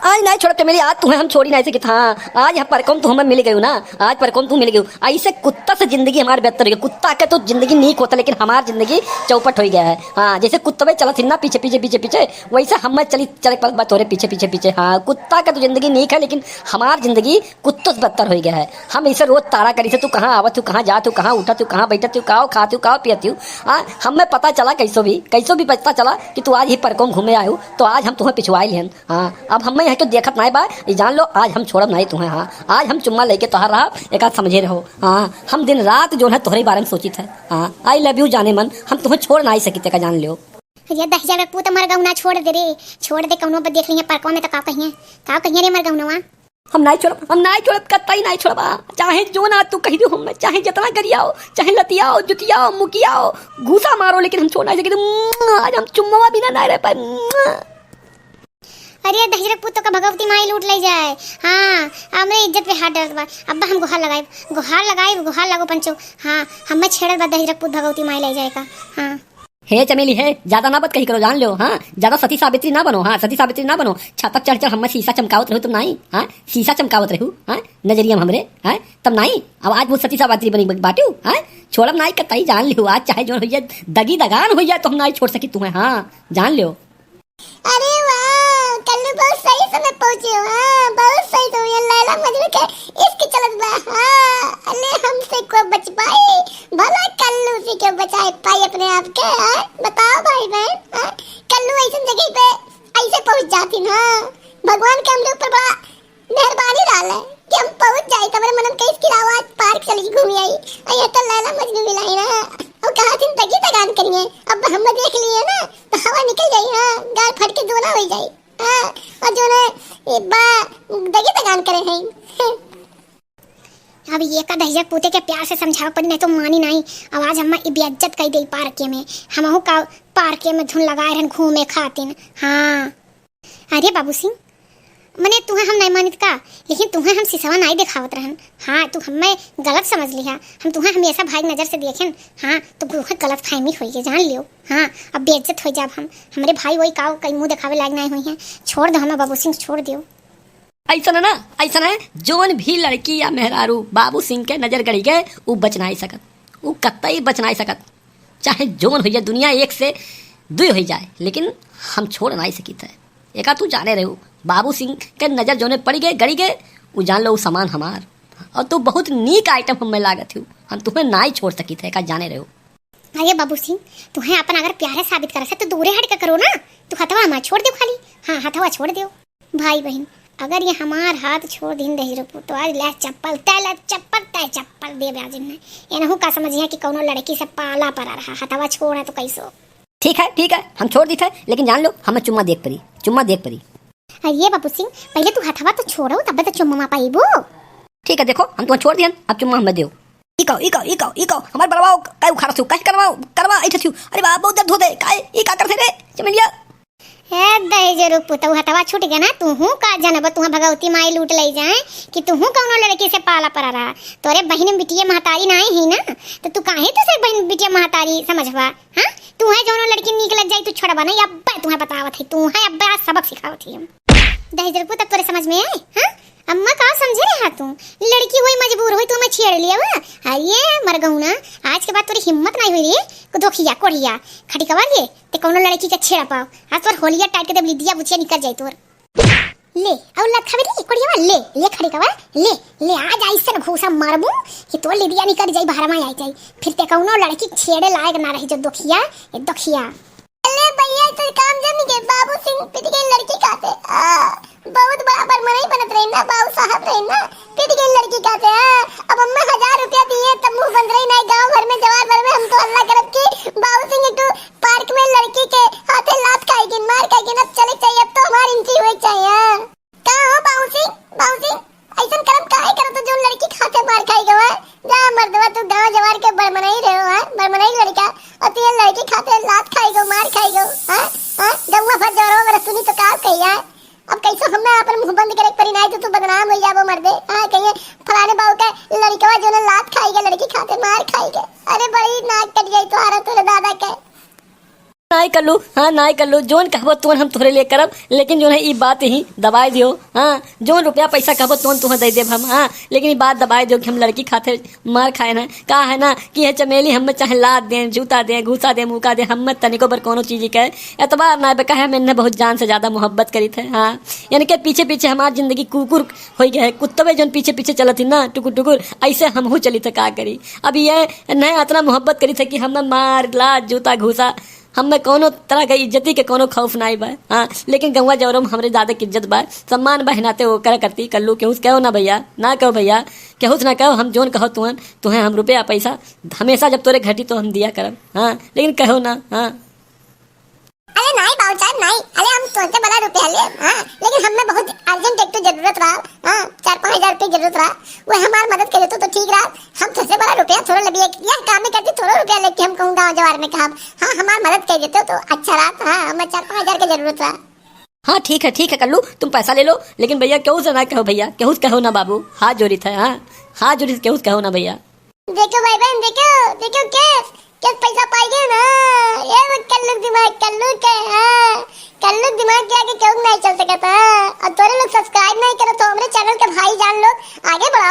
आज नहीं छोड़ के मेरी आज तुम्हें हम छोड़ी नहीं सकी था। आज यहाँ पर कौन तू हमें मिल गई ना, आज पर कौन तू मिल गई। ऐसे कुत्ता से जिंदगी हमारी बेहतर है। कुत्ता के तो जिंदगी नीक होता, लेकिन हमारी जिंदगी चौपट हो गया है। हाँ, जैसे कुत्ता में चला थी ना पीछे पीछे पीछे पीछे, वैसे हम चली चले बस तोरे पीछे पीछे पीछे। हाँ, कुत्ता का तो जिंदगी नीक है, लेकिन हमारी जिंदगी कुत्तों से बदतर हो गया है। हम इसे रोज तारा करी से तू कहाँ आवत, तू कहाँ जा, तू कहाँ उठा, तू कहाँ बैठा, तू कहाँ खाती कहाँ पियती हूँ। हाँ, हमें पता चला कैसो भी पता चला कि तू आज ही परकोम घूमे आयु, तो आज हम तुम्हें पिछवाई लिहन। हाँ, अब हमें यहाँ तो देखत नहीं बा, ये जान लो आज हम छोड़ब नहीं तुम्हें। हाँ, आज हम चुम्मा लेके तोहर रहा एक आध समझे रहो। हाँ, हम दिन रात जो है तोहरे बारे में सोची थे। हाँ, आई लव यू जाने मन, हम तुम्हें छोड़ नहीं सकी थे, जान लियो। ये 10,000 पूत मर गौना छोड़ दे रे, छोड़ दे कौनो पर देख लिया परको में तो का कहिए रे मर गौनवा। हम नहीं छोड़ब कतई नहीं छोड़बा। चाहे जो ना तू कही दो, हम चाहे जितना गरियाओ, चाहे लतियाओ, जुतियाओ, मुकियाओ, घूसा मारो, लेकिन हम छोड़ नहीं सके। आज हम चुम्मा बिना नहीं रह पाए। अरे 10,000 पूत का भगवती माई लूट ले जाए। हाँ, हमरे इज्जत पे हाथ डालत बा। अब्बा हम गुहार लगाओ पंचो। हाँ, हमें छेड़त बा 10,000 पूत भगवती माई ले जाए का। हाँ हे चमेली है, ज्यादा ना बात कही करो, जान लो। हाँ, ज्यादा सती सावित्री ना बनो। हाँ, सती सावित्री ना बनो। छाता चढ़ चढ़ हमें शीशा चमकावत रहू तुम नहीं। हाँ, शीशा चमकावत रहू। हाँ, नजरिया में हमरे। हाँ, तब नहीं। अब आज वो सती सावित्री बनी बाटू। हाँ, छोड़ब नहीं कतई, जान लियो। आज चाहे जो हो दगी दगान हो जाए तो हम नहीं छोड़ सकी तुम्हें। हाँ, जान लियो। अरे वाह, कल्लू बहुत सही समय पहुंचे हो। हाँ, बहुत सही समय। लैला मजनू के इसकी चलत बा। हाँ, अरे हमसे को बच पाए, भला कल्लू से क्यों बचाए पाई अपने आप के। हाँ, बताओ भाई बहन। हाँ, कल्लू ऐसी जगह पे ऐसे पहुंच जाती ना, भगवान के हमरे ऊपर बड़ा मेहरबानी डाल है कि हम पहुंच जाए। तबरे मनम के इसकी आवाज पार्क चली घूमी आई। अये तो लैला मजनू मिलाई ना, और कहा थी दगी दगान करिए। अब हम देख लिए ना तो हवा निकल गई। हाँ, गाल फट के दोना हो जाए। हाँ, और जो ने दगी दगान करे हैं। अब ये का 10,000 पूते के प्यार से समझाओ, पर नहीं तो मानी नहीं। आवाज अम्मा बेइज्जत कर दे पार्के में। हमहु का पार्के में धुन लगाए रहन घूमे खातिन। हाँ, अरे बाबू सिंह, मने तुम्हें हम नहीं मानित का, लेकिन तुम्हें हम सिसवा नहीं दिखावत रहन। हाँ, तू हमें गलत समझ लिया। हम तुम्हें हमेशा भाई नजर से देखें। हाँ, तो तुम्हें गलत फहमी हुई है, जान लियो। हाँ, अब बेइज्जत हो जाब हम। हमारे भाई वही काव कई मुंह दिखावे लायक नहीं हुई हैं। छोड़ दो हमें बाबू सिंह, छोड़ दियो। ऐसा ना, ऐसा है जोन भी लड़की या मेहरारू बाबू सिंह के नजर गड़ी गए, वो बच नहीं सकत, वो कतई बच नहीं सकत। चाहे जोन हो जाए, दुनिया एक से दुई हो जाए, लेकिन हम छोड़ नहीं सकी थे। एका तू जाने रहो, बाबू सिंह के नजर जोने पड़ गए गड़ी गए, वो जान लो वो सामान हमार। और तू बहुत नीक आइटम हमें लागत हूँ, हम तुम्हें ना ही छोड़ सकी थे, का जाने रहो। अरे बाबू सिंह, तुम्हें अपन अगर प्यारे साबित कर तो दूरे हट के करो ना। तू हथवा हमारा छोड़ दो खाली। हाँ, हथवा छोड़ दो। भाई बहन, अगर ये हमार हाथ छोड़ दिन दही रुपो तो आज ले चप्पल दे ब्याजिन ने। ये नहु का समझिए कि कौनो लड़की से पाला पड़ा रहा। हथवा छोड़ है तो कैसो। ठीक है, हम छोड़ दी थे, लेकिन जान लो हमें चुम्मा देख परी। ये बाबू सिंह, पहले तू हथवा तो छोड़ो, तब तो चुम्मा पाईबो। ठीक है, देखो हम तुम्हें छोड़ दियन, अब चुम्मा हमें दो। इको हमार बड़वाओ काय उखाड़ा थू, काय करवा ऐठे थू। अरे बा बहुत दर्द होते, काय ई का करथे रे चमेलिया। हे दही जरूर पुतौ, हथवा छूट गया ना। तू हूं का जनब, तू भगवती माई लूट ले जाए कि तू हूं कौनो लड़की से पाला पड़ा रहा। तोरे बहन बिटिया महतारी नहीं ही ना, तो तू काहे तो से बहन बिटिया महतारी समझवा। हां, तू है जोनो लड़की निक लग जाए तू छोड़बा नहीं। अब्बा तुम्हें बतावत है, तू है अब्बा सबक सिखावत है। दही जरूर पुत तोरे समझ में आए। हां, अम्मा का समझे रहा तू, लड़की हुई मजबूर हुई तो मैं छेड़ लिया वा। अरे मर गऊ ना, आज के बाद तोरी हिम्मत नहीं हुई रे को दोखिया कोढ़िया खड़ी कवा ले ते कौनो लड़की के छेड़ा पाओ। आज तोर होलिया टाइट के दे लिदिया बुचिया निकल जाए तोर। ले और लत खबरी कोढ़िया ले खड़ी कवा ले आज ऐसे घूसा मारबू कि तोर लिदिया निकल जाए, बाहर में आ जाए, फिर ते कौनो लड़की छेड़े लायक ना रही। जो दोखिया अरे भैया तो काम जमी के बाबू सिंह पिट के लड़की काते। बहुत बड़ा पर मनाई बनत रहे ना, बाबू साहब रहे ना, पिट के लड़की काते। अब अम्मा 1000 रुपया दिए तब मुंह बंद रही नहीं। गांव भर में जवार भर में हम तो अल्लाह करत की बाबू सिंह एक पार्क में लड़की के हाथे लात खाएगी, मार खाएगी ना। चले चाहिए अब तो हमारी इंची हुई चाहिए। का हो बाबू सिंह ऐसा करम काहे करत जो लड़की खाते मार खाएगा। जा मर्दवा तू गांव जवार के बड़मनाई रहो। हां, बड़मनाई लड़का और तू ये लड़की खाते लात खाएगा, मार खाएगा। हां, गौवा भर जरो मेरा सुनी तो का कहिया। अब कैसे हमें अपन मुंह बंद करे परी नहीं तो तू बदनाम हो जाबो मर्दे। हां, कहिए फलाने बाबू का लड़कवा जो ने लात खाएगा, लड़की खाते मार खाएगा। अरे बड़ी नाक कट गई तो हारा तोरे दादा के। नाई कर लू, हाँ नाई कर लू, जोन कहबो तुन हम तोहरे लिए करब, लेकिन जो है ई बात ही दबाए दियो। हाँ जोन रुपया पैसा कहबो तुन तुम्हें दे देब हम। हाँ लेकिन ये बात दबाए दियो कि हम लड़की खाते मार खाए ना का है ना कि है चमेली हम चाहे लाद दें, जूता दें, घूसा दें, मुका दें, हम तनिको पर कोनो चीज के एतबार ना बेका है। मैंने बहुत जान से ज्यादा मोहब्बत करी थे। हाँ यानी कि पीछे पीछे हमारी जिंदगी कुकुर हो गया है, कुत्तवे जो पीछे पीछे चलत थी ना टुकुर टुकुर, ऐसे हम चली थे का करी। अब ये नया इतना मोहब्बत करी थे कि हमें मार लाद जूता घूसा हमें कोनो तरह के इज्जती के कोनो खौफ नहीं बा। हाँ लेकिन गंवा जौरम हमरे दादा की इज्जत बा, सम्मान बहनाते वो कर करती कल्लू केहूस कहो ना भैया, ना कहो भैया, केहूस ना कहो, हम जोन कहो तुम्हें हम रुपया पैसा हमेशा जब तोरे घटी तो हम दिया करब। हाँ लेकिन कहो ना। हाँ अरे नहीं बाबूजान नहीं, अरे हम तुमसे बड़ा रुपया ले। हाँ लेकिन हमें बहुत अर्जेंट एक तो जरूरत रहा। हाँ 4-5 हजार रुपये जरूरत रहा, वो हमारी मदद करे तो ठीक रहा। हम तुमसे बड़ा रुपया थोड़ा लगी यह काम नहीं करती, थोड़ा रुपया लेके हम कहूँ गाँव जवार में काम। हाँ हमारी मदद कर देते तो अच्छा रहा। हाँ हमें 4-5 हजार की जरूरत रहा। हाँ ठीक है कल्लू, तुम पैसा ले लो, लेकिन भैया केहू से ना कहो भैया, केहू कहो ना बाबू, हाथ जोड़ी था। हाँ हाथ जोड़ी केहू कहो ना भैया। देखो भाई बहन, देखो कैस पैसा पाएंगे ना, ये वो कल्लू के। हाँ कल्लू दिमाग के आगे क्यों नहीं चल सकता। और तोरे लोग सब्सक्राइब नहीं करे तो हमारे चैनल के भाई जान लोग आगे बढ़ाओ।